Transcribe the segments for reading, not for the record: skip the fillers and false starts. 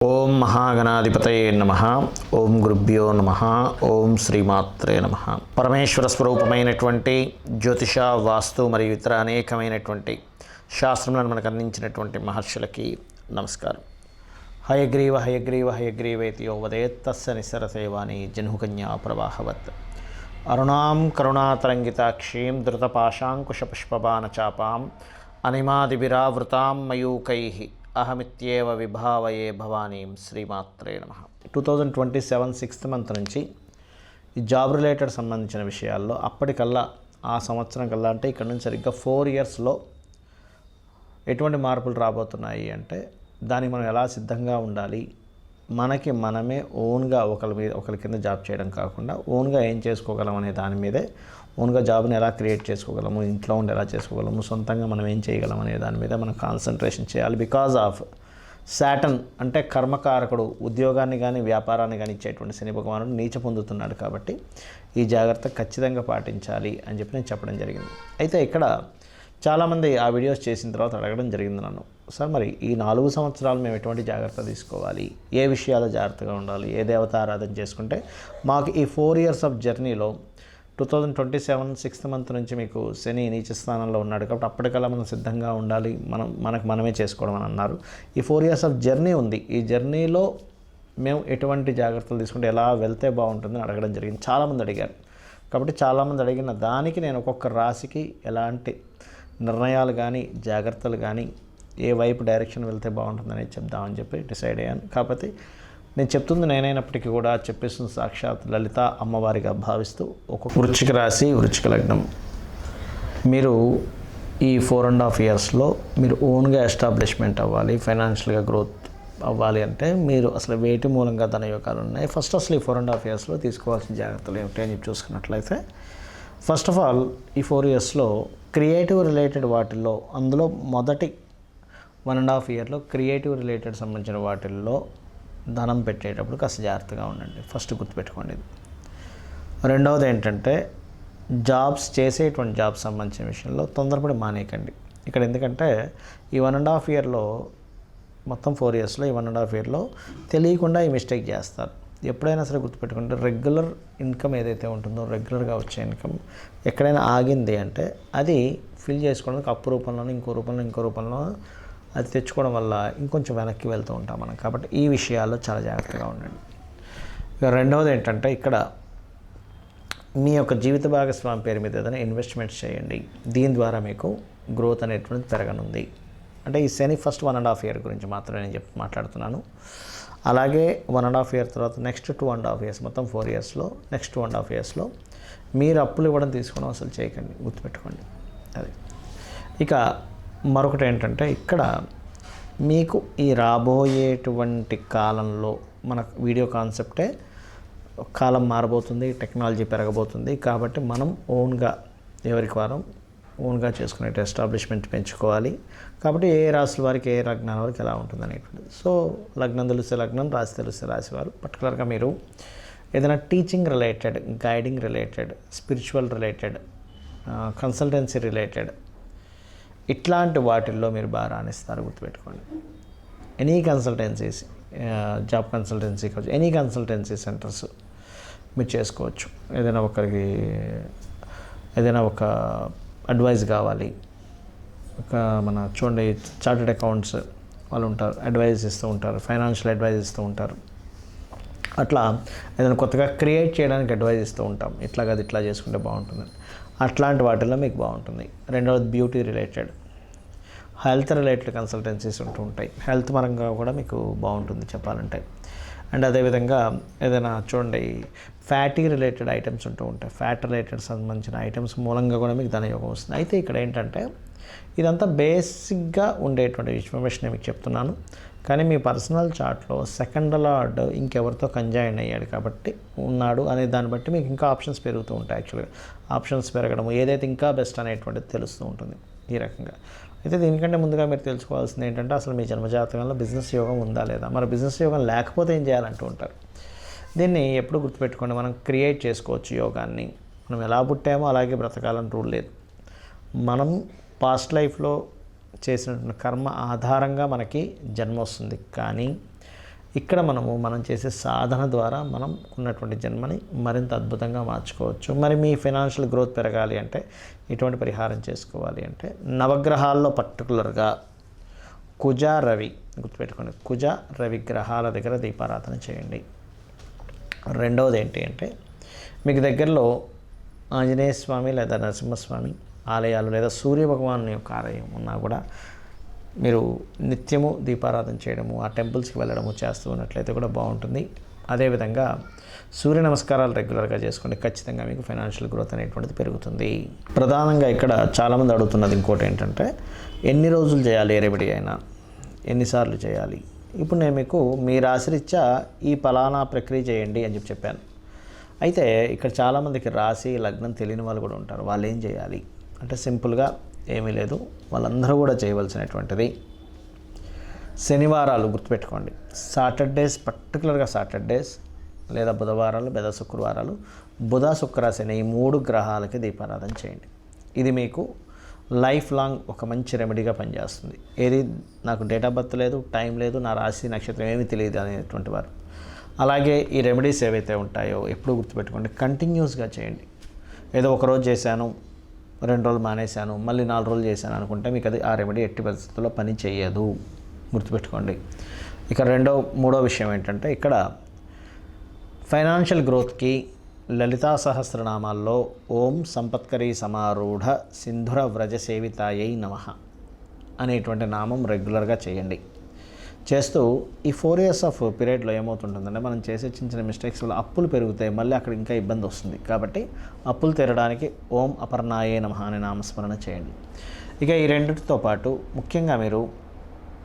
ఓం మహాగణాధిపతయే నమః. ఓం గురుభ్యో నమః. ఓం శ్రీమాత్రే నమః. పరమేశ్వర స్వరూపమైనటువంటి జ్యోతిష, వాస్తు మరియు ఇతర అనేకమైనటువంటి శాస్త్రములను మనకు అందించినటువంటి మహర్షులకి నమస్కారం. హయగ్రీవ హయగ్రీవ హయగ్రీవేతి యో వదేత్ తస్య నిస్సరసేవాని జన్హుకన్యా ప్రవాహవత్. అరుణాం కరుణాతరంగితాక్షీం ధృతపాశాంకుశపుష్పబాణచాపాం అనిమాదిభిరావృతాం మయూకైః అహమిత్యేవ విభావయే భవానీం. శ్రీమాత్రే నమః. 2027 6th మంత్ నుంచి ఈ జాబ్ రిలేటెడ్ సంబంధించిన విషయాల్లో అప్పటికల్లా ఆ సంవత్సరం కల్లా అంటే ఇక్కడ నుంచి సరిగ్గా 4 yearsలో ఎటువంటి మార్పులు రాబోతున్నాయి అంటే దానికి మనం ఎలా సిద్ధంగా ఉండాలి, మనకి మనమే ఓన్గా ఒకరి కింద జాబ్ చేయడం కాకుండా ఓన్గా ఏం చేసుకోగలం అనే దాని మీదే, ఓన్గా జాబ్ని ఎలా క్రియేట్ చేసుకోగలము, ఇంట్లో ఉండి ఎలా చేసుకోగలము, సొంతంగా మనం ఏం చేయగలం అనే దాని మీద మనం కాన్సన్ట్రేషన్ చేయాలి. బికాజ్ ఆఫ్ శాటర్న్ అంటే కర్మకారకుడు ఉద్యోగాన్ని కానీ వ్యాపారాన్ని కానీ ఇచ్చేటువంటి శని భగవానుడు నీచ పొందుతున్నాడు. కాబట్టి ఈ జాగ్రత్త ఖచ్చితంగా పాటించాలి అని చెప్పి నేను చెప్పడం జరిగింది. అయితే ఇక్కడ చాలామంది ఆ వీడియోస్ చేసిన తర్వాత అడగడం జరిగింది నన్ను, సార్ మరి ఈ 4 సంవత్సరాలు మేము ఎటువంటి జాగ్రత్త తీసుకోవాలి, ఏ విషయాలు జాగ్రత్తగా ఉండాలి, ఏ దేవత ఆరాధన చేసుకుంటే మాకు ఈ 4 years ఆఫ్ జర్నీలో 2027 6th మంత్ నుంచి మీకు శని నీచ స్థానంలో ఉన్నాడు కాబట్టి అప్పటికల్లా మనం సిద్ధంగా ఉండాలి, మనకు మనమే చేసుకోవడం అని అన్నారు. ఈ 4 years ఆఫ్ జర్నీ ఉంది. ఈ జర్నీలో మేము ఎటువంటి జాగ్రత్తలు తీసుకుంటే ఎలా వెళ్తే బాగుంటుందని అడగడం జరిగింది. చాలామంది అడిగారు. కాబట్టి చాలామంది అడిగిన దానికి నేను ఒక్కొక్క రాశికి ఎలాంటి నిర్ణయాలు కానీ జాగ్రత్తలు కానీ ఏ వైపు డైరెక్షన్ వెళ్తే బాగుంటుందని చెప్దామని చెప్పి డిసైడ్ అయ్యాను. కాకపోతే నేను చెప్తుంది నేనైనప్పటికీ కూడా చెప్పేస్తుంది సాక్షాత్ లలిత అమ్మవారిగా భావిస్తూ ఒక్కొక్క వృశ్చిక రాశి, వృశ్చిక లగ్నం, మీరు ఈ 4.5 yearsలో మీరు ఓన్గా ఎస్టాబ్లిష్మెంట్ అవ్వాలి, ఫైనాన్షియల్గా గ్రోత్ అవ్వాలి అంటే మీరు అసలు వేటి మూలంగా ధనయోగాలు ఉన్నాయి. ఫస్ట్ అసలు ఈ 4.5 yearsలో తీసుకోవాల్సిన జాగ్రత్తలు ఏమిటి అని చెప్పి చూసుకున్నట్లయితే, ఫస్ట్ ఆఫ్ ఆల్ ఈ 4 yearsలో క్రియేటివ్ రిలేటెడ్ వాటిల్లో, అందులో మొదటి 1.5 yearలో క్రియేటివ్ రిలేటెడ్ సంబంధించిన వాటిల్లో ధనం పెట్టేటప్పుడు కాస్త జాగ్రత్తగా ఉండండి. ఫస్ట్ గుర్తుపెట్టుకోండి. రెండవది ఏంటంటే చేసేటువంటి జాబ్స్ సంబంధించిన విషయంలో తొందరపడి మానేయకండి. ఇక్కడ ఎందుకంటే ఈ 1.5 yearలో మొత్తం 4 yearsలో ఈ 1.5 yearలో తెలియకుండా ఈ మిస్టేక్ చేస్తారు. ఎప్పుడైనా సరే గుర్తుపెట్టుకుంటే రెగ్యులర్ ఇన్కమ్ ఏదైతే ఉంటుందో, రెగ్యులర్గా వచ్చే ఇన్కమ్ ఎక్కడైనా ఆగింది అంటే అది ఫిల్ చేసుకోవడానికి అప్పు రూపంలోనూ ఇంకో రూపంలో అది తెచ్చుకోవడం వల్ల ఇంకొంచెం వెనక్కి వెళ్తూ ఉంటాం మనం. కాబట్టి ఈ విషయాల్లో చాలా జాగ్రత్తగా ఉండండి. ఇక రెండవది ఏంటంటే ఇక్కడ మీ యొక్క జీవిత భాగస్వామి పేరు మీద ఏదైనా ఇన్వెస్ట్మెంట్స్ చేయండి. దీని ద్వారా మీకు గ్రోత్ అనేటువంటిది పెరగనుంది. అంటే ఈ శని ఫస్ట్ 1.5 year గురించి మాత్రమే నేను మాట్లాడుతున్నాను. అలాగే 1.5 year తర్వాత నెక్స్ట్ 2.5 years, మొత్తం 4 yearsలో నెక్స్ట్ 2.5 yearsలో మీరు అప్పులు ఇవ్వడం తీసుకోవడం అసలు చేయకండి, గుర్తుపెట్టుకోండి. అది ఇక మరొకటి ఏంటంటే ఇక్కడ మీకు ఈ రాబోయేటువంటి కాలంలో మన వీడియో కాన్సెప్టే కాలం మారబోతుంది, టెక్నాలజీ పెరగబోతుంది. కాబట్టి మనం ఓన్గా ఎవరికి వారం ఓన్గా చేసుకునే ఎస్టాబ్లిష్మెంట్ పెంచుకోవాలి. కాబట్టి ఏ రాశుల వారికి, ఏ లగ్నాల వారికి ఎలా ఉంటుంది అనేటువంటిది. సో లగ్నం తెలిస్తే లగ్నం, రాశి తెలిస్తే రాశి వారు పర్టికులర్గా మీరు ఏదైనా teaching related, guiding related, spiritual related, consultancy related ఇట్లాంటి వాటిల్లో మీరు బాగా రాణిస్తారు, గుర్తుపెట్టుకోండి. ఎనీ కన్సల్టెన్సీస్, జాబ్ కన్సల్టెన్సీ కావచ్చు, ఎనీ కన్సల్టెన్సీ సెంటర్స్ మీరు చేసుకోవచ్చు. ఏదైనా ఒక అడ్వైస్ కావాలి, చూడండి చార్టెడ్ అకౌంట్స్ వాళ్ళు ఉంటారు, అడ్వైజ్ ఇస్తూ ఉంటారు, ఫైనాన్షియల్ అడ్వైజ్ ఇస్తూ ఉంటారు. అట్లా ఏదైనా కొత్తగా క్రియేట్ చేయడానికి అడ్వైజ్ ఇస్తూ ఉంటాం, ఇట్లా కాదు ఇట్లా చేసుకుంటే బాగుంటుందని. అట్లాంటి వాటిల్లో మీకు బాగుంటుంది. రెండవది beauty related, health related consultancies ఉంటూ ఉంటాయి. హెల్త్ పరంగా కూడా మీకు బాగుంటుంది చెప్పాలంటే. అండ్ అదేవిధంగా ఏదైనా చూడండి ఫ్యాటీ రిలేటెడ్ ఐటమ్స్ ఉంటూ ఉంటాయి, ఫ్యాట్ రిలేటెడ్ సంబంధించిన ఐటమ్స్ మూలంగా కూడా మీకు ధనయోగం వస్తుంది. అయితే ఇక్కడ ఏంటంటే ఇదంతా బేసిక్గా ఉండేటువంటి ఇన్ఫర్మేషన్ మీకు చెప్తున్నాను. కానీ మీ పర్సనల్ చార్ట్లో సెకండ్ లార్డ్ ఇంకెవరితో కంజాయిన్ అయ్యాడు కాబట్టి ఉన్నాడు అనే దాన్ని బట్టి మీకు ఇంకా ఆప్షన్స్ పెరుగుతూ ఉంటాయి. యాక్చువల్గా ఆప్షన్స్ పెరగడము ఏదైతే ఇంకా బెస్ట్ అనేటువంటిది తెలుస్తూ ఉంటుంది ఈ రకంగా. అయితే దీనికంటే ముందుగా మీరు తెలుసుకోవాల్సింది ఏంటంటే అసలు మీ జన్మజాతకంలో బిజినెస్ యోగం ఉందా లేదా. మరి బిజినెస్ యోగం లేకపోతే ఏం చేయాలంటూ ఉంటారు. దీన్ని ఎప్పుడు గుర్తుపెట్టుకోండి, మనం క్రియేట్ చేసుకోవచ్చు యోగాన్ని. మనం ఎలా పుట్టామో అలాగే బ్రతకాలని రూల్ లేదు. మనం పాస్ట్ లైఫ్లో చేసినటువంటి కర్మ ఆధారంగా మనకి జన్మ వస్తుంది. కానీ ఇక్కడ మనం చేసే సాధన ద్వారా మనం ఉన్నటువంటి జన్మని మరింత అద్భుతంగా మార్చుకోవచ్చు. మరి మీ ఫైనాన్షియల్ గ్రోత్ పెరగాలి అంటే ఇటువంటి పరిహారం చేసుకోవాలి అంటే నవగ్రహాల్లో పర్టికులర్గా కుజ రవి గుర్తుపెట్టుకోండి, కుజ రవి గ్రహాల దగ్గర దీపారాధన చేయండి. రెండవది ఏంటి అంటే మీకు దగ్గరలో ఆంజనేయ స్వామి లేదా నరసింహస్వామి ఆలయాలు లేదా సూర్య భగవాను యొక్క ఆలయం ఉన్నా కూడా మీరు నిత్యము దీపారాధన చేయడము, ఆ టెంపుల్స్కి వెళ్ళడము చేస్తూ ఉన్నట్లయితే కూడా బాగుంటుంది. అదేవిధంగా సూర్య నమస్కారాలు రెగ్యులర్గా చేసుకోండి, ఖచ్చితంగా మీకు ఫైనాన్షియల్ గ్రోత్ అనేటువంటిది పెరుగుతుంది. ప్రధానంగా ఇక్కడ చాలామంది అడుగుతున్నది ఇంకోటి ఏంటంటే ఎన్ని రోజులు చేయాలి ఏ రెమెడీ అయినా, ఎన్నిసార్లు చేయాలి. ఇప్పుడు నేను మీకు మీ రాశిరీత్యా ఈ ఫలానా ప్రక్రియ చేయండి అని చెప్పాను. అయితే ఇక్కడ చాలామందికి రాశి లగ్నం తెలియని వాళ్ళు కూడా ఉంటారు. వాళ్ళు ఏం చేయాలి అంటే సింపుల్గా ఏమీ లేదు, వాళ్ళందరూ కూడా చేయవలసినటువంటిది శనివారాలు గుర్తుపెట్టుకోండి, సాటర్డేస్, పర్టికులర్గా సాటర్డేస్ లేదా బుధవారాలు లేదా శుక్రవారాలు, బుధ శుక్ర శని ఈ 3 గ్రహాలకి దీపారాధన చేయండి. ఇది మీకు లైఫ్ లాంగ్ ఒక మంచి రెమెడీగా పనిచేస్తుంది. ఏది నాకు డేట్ ఆఫ్ బర్త్ లేదు, టైం లేదు, నా రాశి నక్షత్రం ఏమీ తెలియదు అనేటువంటి వారు. అలాగే ఈ రెమెడీస్ ఏవైతే ఉంటాయో ఎప్పుడు గుర్తుపెట్టుకోండి, కంటిన్యూస్గా చేయండి. ఏదో ఒకరోజు చేశాను, 2 రోజులు మానేశాను, మళ్ళీ 4 రోజులు చేశాను అనుకుంటే మీకు అది ఆ రెమెడీ ఎట్టి పరిస్థితుల్లో పని చేయదు, గుర్తుపెట్టుకోండి. ఇక మూడో విషయం ఏంటంటే ఇక్కడ ఫైనాన్షియల్ గ్రోత్కి లలితా సహస్రనామాల్లో ఓం సంపత్కరీ సమారూఢ సింధుర వ్రజ సేవితాయై నమః అనేటువంటి నామం రెగ్యులర్గా చేయండి. చేస్తూ ఈ 4 years ఆఫ్ పీరియడ్లో ఏమవుతుంటుందంటే మనం చేసే చిన్న చిన్న మిస్టేక్స్ వల్ల అప్పులు పెరుగుతాయి, మళ్ళీ అక్కడ ఇంకా ఇబ్బంది వస్తుంది. కాబట్టి అప్పులు తీరడానికి ఓం అపర్ణాయే నమః అనే నామస్మరణ చేయండి. ఇక ఈ రెండింటితో పాటు ముఖ్యంగా మీరు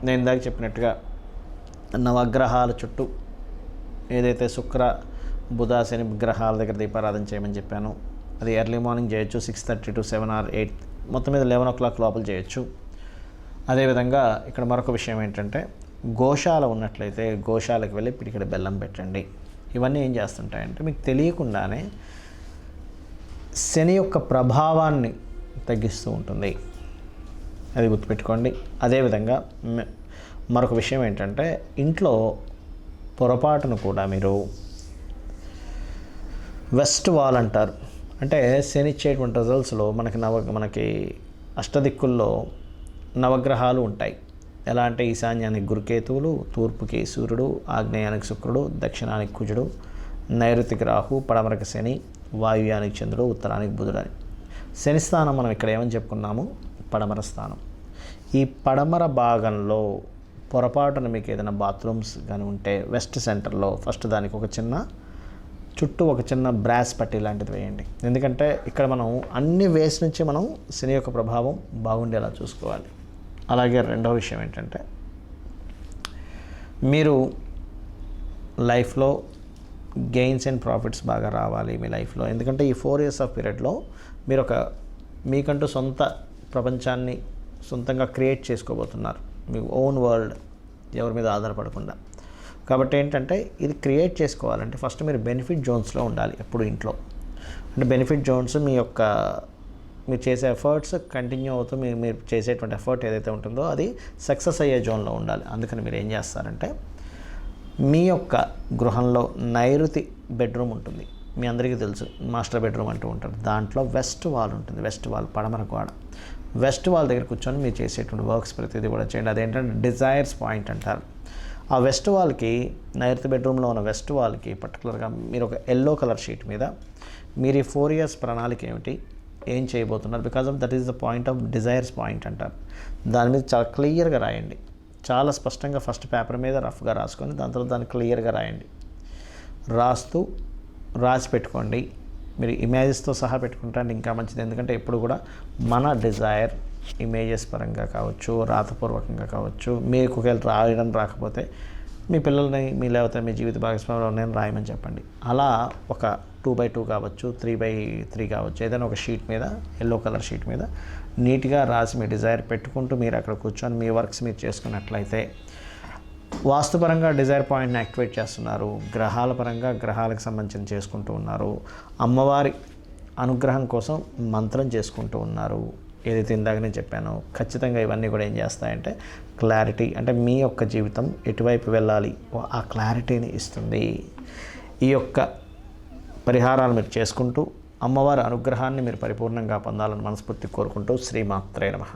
నేను ఇందాక చెప్పినట్టుగా నవగ్రహాల చుట్టూ ఏదైతే శుక్ర బుధ శని గ్రహాల దగ్గర దీపారాధన చేయమని చెప్పాను, అది ఎర్లీ మార్నింగ్ చేయొచ్చు, 6:30 to 7 or 8, మొత్తం మీద 11 o'clock లోపల చేయొచ్చు. అదేవిధంగా ఇక్కడ మరొక విషయం ఏంటంటే గోశాల ఉన్నట్లయితే గోశాలకు వెళ్ళి పిడికెడు బెల్లం పెట్టండి. ఇవన్నీ ఏం చేస్తుంటాయంటే మీకు తెలియకుండానే శని యొక్క ప్రభావాన్ని తగ్గిస్తూ ఉంటుంది, అది గుర్తుపెట్టుకోండి. అదేవిధంగా మరొక విషయం ఏంటంటే ఇంట్లో పొరపాటును కూడా మీరు వెస్ట్ వాల్ అంటారు, అంటే శని ఇచ్చేటువంటి రిజల్ట్స్లో మనకి అష్టదిక్కుల్లో నవగ్రహాలు ఉంటాయి. ఎలా అంటే ఈశాన్యానికి గురుకేతువులు, తూర్పుకి సూర్యుడు, ఆగ్నేయానికి శుక్రుడు, దక్షిణానికి కుజుడు, నైరుతికి రాహు, పడమరకి శని, వాయువ్యానికి చంద్రుడు, ఉత్తరానికి బుధుడు అని. శని స్థానం మనం ఇక్కడ ఏమని చెప్పుకున్నాము, పడమర స్థానం. ఈ పడమర భాగంలో పొరపాటున మీకు ఏదైనా బాత్రూమ్స్ కానీ ఉంటే వెస్ట్ సెంటర్లో ఫస్ట్ దానికి చుట్టూ ఒక చిన్న బ్రాస్ పట్టీ లాంటిది వేయండి. ఎందుకంటే ఇక్కడ మనం అన్ని వేస్ నుంచి మనం శని యొక్క ప్రభావం బాగుండేలా చూసుకోవాలి. అలాగే రెండవ విషయం ఏంటంటే మీరు లైఫ్లో గెయిన్స్ అండ్ ప్రాఫిట్స్ బాగా రావాలి మీ లైఫ్లో. ఎందుకంటే ఈ 4 years ఆఫ్ పీరియడ్లో మీరు మీకంటూ సొంత ప్రపంచాన్ని సొంతంగా క్రియేట్ చేసుకోబోతున్నారు, మీ ఓన్ వరల్డ్, ఎవరి మీద ఆధారపడకుండా. కాబట్టి ఏంటంటే ఇది క్రియేట్ చేసుకోవాలంటే ఫస్ట్ మీరు బెనిఫిట్ జోన్స్లో ఉండాలి ఎప్పుడు ఇంట్లో. అంటే బెనిఫిట్ జోన్స్ మీరు చేసే ఎఫర్ట్స్ కంటిన్యూ అవుతూ మీరు చేసేటువంటి ఎఫర్ట్ ఏదైతే ఉంటుందో అది సక్సెస్ అయ్యే జోన్లో ఉండాలి. అందుకని మీరు ఏం చేస్తారంటే మీ యొక్క గృహంలో నైరుతి బెడ్రూమ్ ఉంటుంది, మీ అందరికీ తెలుసు, మాస్టర్ బెడ్రూమ్ అంటూ ఉంటారు. దాంట్లో వెస్ట్ వాల్ ఉంటుంది, వెస్ట్ వాల్ పడమర గోడ. వెస్ట్ వాల్ దగ్గర కూర్చొని మీరు చేసేటువంటి వర్క్స్ ప్రతిదీ కూడా చేయండి. అదేంటంటే డిజైర్స్ పాయింట్ అంటారు. ఆ వెస్ట్ వాల్కి, నైరుతి బెడ్రూమ్లో ఉన్న వెస్ట్ వాల్కి పర్టికులర్గా మీరు ఒక ఎల్లో కలర్ షీట్ మీద మీరు ఈ 4 years ప్రణాళిక ఏం చేయబోతున్నారు, because of that is the point of desires point అంటారు. దాని మీద చాలా క్లియర్గా రాయండి, చాలా స్పష్టంగా ఫస్ట్ పేపర్ మీద రఫ్గా రాసుకొని దాని తర్వాత దాన్ని క్లియర్గా రాయండి. రాసి పెట్టుకోండి. మీరు ఇమేజెస్తో సహా పెట్టుకుంటే ఇంకా మంచిది. ఎందుకంటే ఎప్పుడు కూడా మన డిజైర్ ఇమేజెస్ పరంగా కావచ్చు, రాతపూర్వకంగా కావచ్చు, మీకు ఒకవేళ రాయడం రాకపోతే మీ పిల్లల్ని లేకపోతే మీ జీవిత భాగస్వామిలో నేను రాయమని చెప్పండి. అలా ఒక 2x2 కావచ్చు, 3x3 కావచ్చు, ఏదైనా ఒక షీట్ మీద, ఎల్లో కలర్ షీట్ మీద నీట్గా రాసి మీ డిజైర్ పెట్టుకుంటూ మీరు అక్కడ కూర్చొని మీ వర్క్స్ మీరు చేసుకున్నట్లయితే వాస్తుపరంగా డిజైర్ పాయింట్ని యాక్టివేట్ చేస్తున్నారు, గ్రహాల పరంగా గ్రహాలకు సంబంధించిన చేసుకుంటూ ఉన్నారు, అమ్మవారి అనుగ్రహం కోసం మంత్రం చేసుకుంటూ ఉన్నారు. ఏదైతే ఇందాక నేను చెప్పానో ఖచ్చితంగా ఇవన్నీ కూడా ఏం చేస్తాయంటే క్లారిటీ, అంటే మీ యొక్క జీవితం ఎటువైపు వెళ్ళాలి ఆ క్లారిటీని ఇస్తుంది. ఈ యొక్క పరిహారాలు మీరు చేసుకుంటూ అమ్మవారి అనుగ్రహాన్ని మీరు పరిపూర్ణంగా పొందాలని మనస్ఫూర్తి కోరుకుంటూ శ్రీమాత్రే నమః.